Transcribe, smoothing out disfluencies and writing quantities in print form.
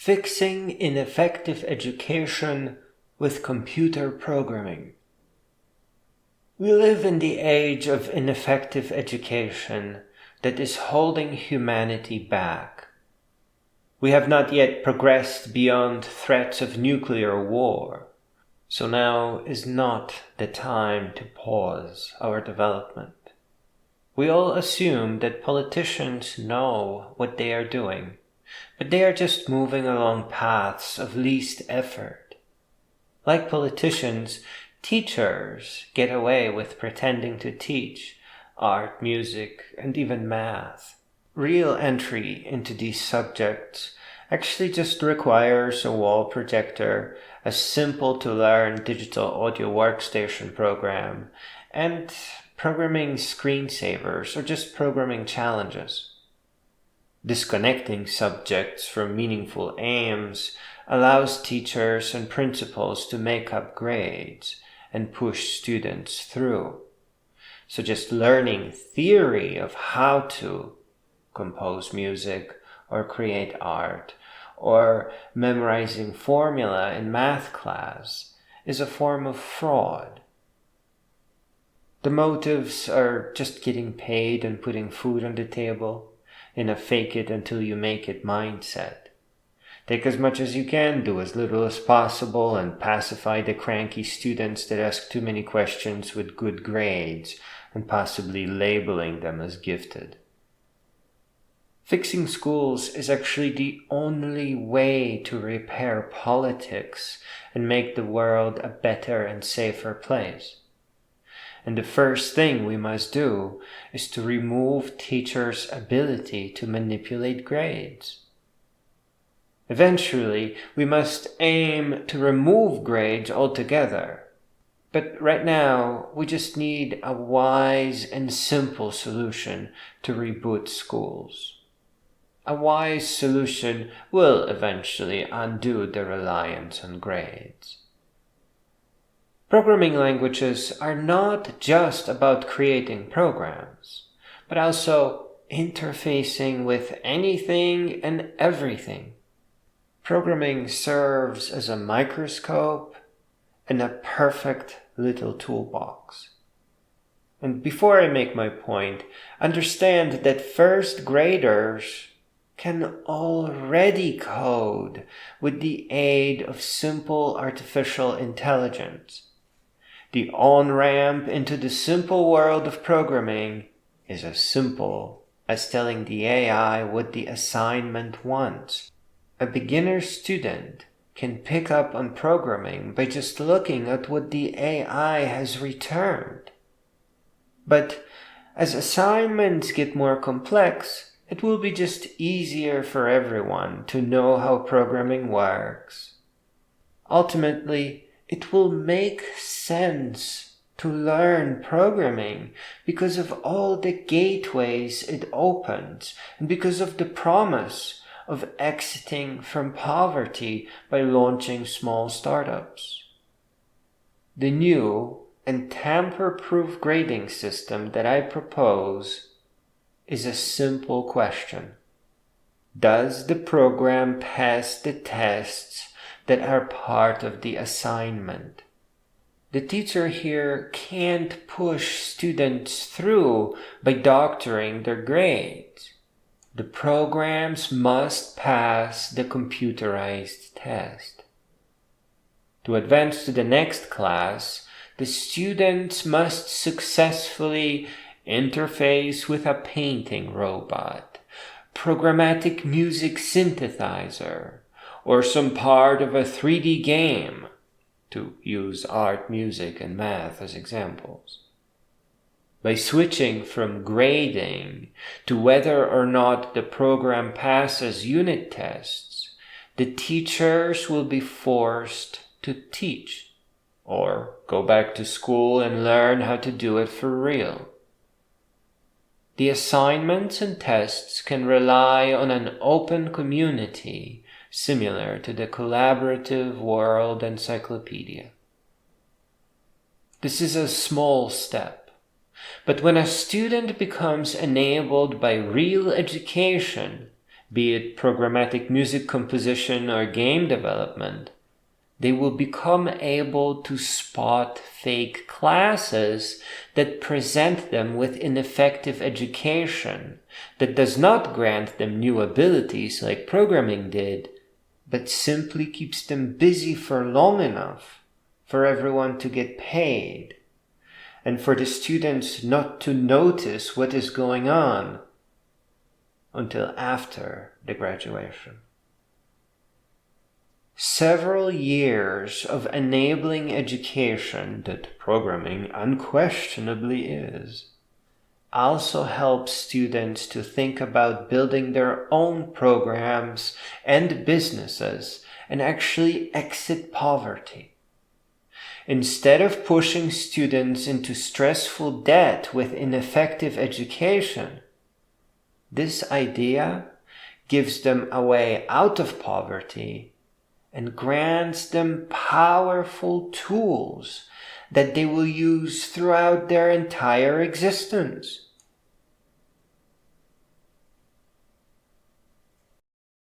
Fixing ineffective education with computer programming. We live in the age of ineffective education that is holding humanity back. We have not yet progressed beyond threats of nuclear war, so now is not the time to pause our development. We all assume that politicians know what they are doing, but they are just moving along paths of least effort. Like politicians, teachers get away with pretending to teach art, music, and even math. Real entry into these subjects actually just requires a wall projector, a simple-to-learn digital audio workstation program, and programming screensavers or just programming challenges. Disconnecting subjects from meaningful aims allows teachers and principals to make up grades and push students through. So just learning theory of how to compose music or create art or memorizing formula in math class is a form of fraud. The motives are just getting paid and putting food on the table in a fake it until you make it mindset. Take as much as you can, do as little as possible, and pacify the cranky students that ask too many questions with good grades and possibly labeling them as gifted. Fixing schools is actually the only way to repair politics and make the world a better and safer place. And the first thing we must do is to remove teachers' ability to manipulate grades. Eventually, we must aim to remove grades altogether. But right now, we just need a wise and simple solution to reboot schools. A wise solution will eventually undo the reliance on grades. Programming languages are not just about creating programs, but also interfacing with anything and everything. Programming serves as a microscope and a perfect little toolbox. And before I make my point, understand that first graders can already code with the aid of simple artificial intelligence. The on-ramp into the simple world of programming is as simple as telling the AI what the assignment wants. A beginner student can pick up on programming by just looking at what the AI has returned. But as assignments get more complex, it will be just easier for everyone to know how programming works. Ultimately, it will make sense to learn programming because of all the gateways it opens and because of the promise of exiting from poverty by launching small startups. The new and tamper-proof grading system that I propose is a simple question. Does the program pass the tests that are part of the assignment? The teacher here can't push students through by doctoring their grades. The programs must pass the computerized test. To advance to the next class, the students must successfully interface with a painting robot, programmatic music synthesizer, or some part of a 3D game, to use art, music, and math as examples. By switching from grading to whether or not the program passes unit tests, the teachers will be forced to teach, or go back to school and learn how to do it for real. The assignments and tests can rely on an open community similar to the collaborative World Encyclopedia. This is a small step, but when a student becomes enabled by real education, be it programmatic music composition or game development, they will become able to spot fake classes that present them with ineffective education that does not grant them new abilities like programming did, but simply keeps them busy for long enough for everyone to get paid and for the students not to notice what is going on until after the graduation. Several years of enabling education that programming unquestionably is also helps students to think about building their own programs and businesses and actually exit poverty. Instead of pushing students into stressful debt with ineffective education, this idea gives them a way out of poverty and grants them powerful tools that they will use throughout their entire existence.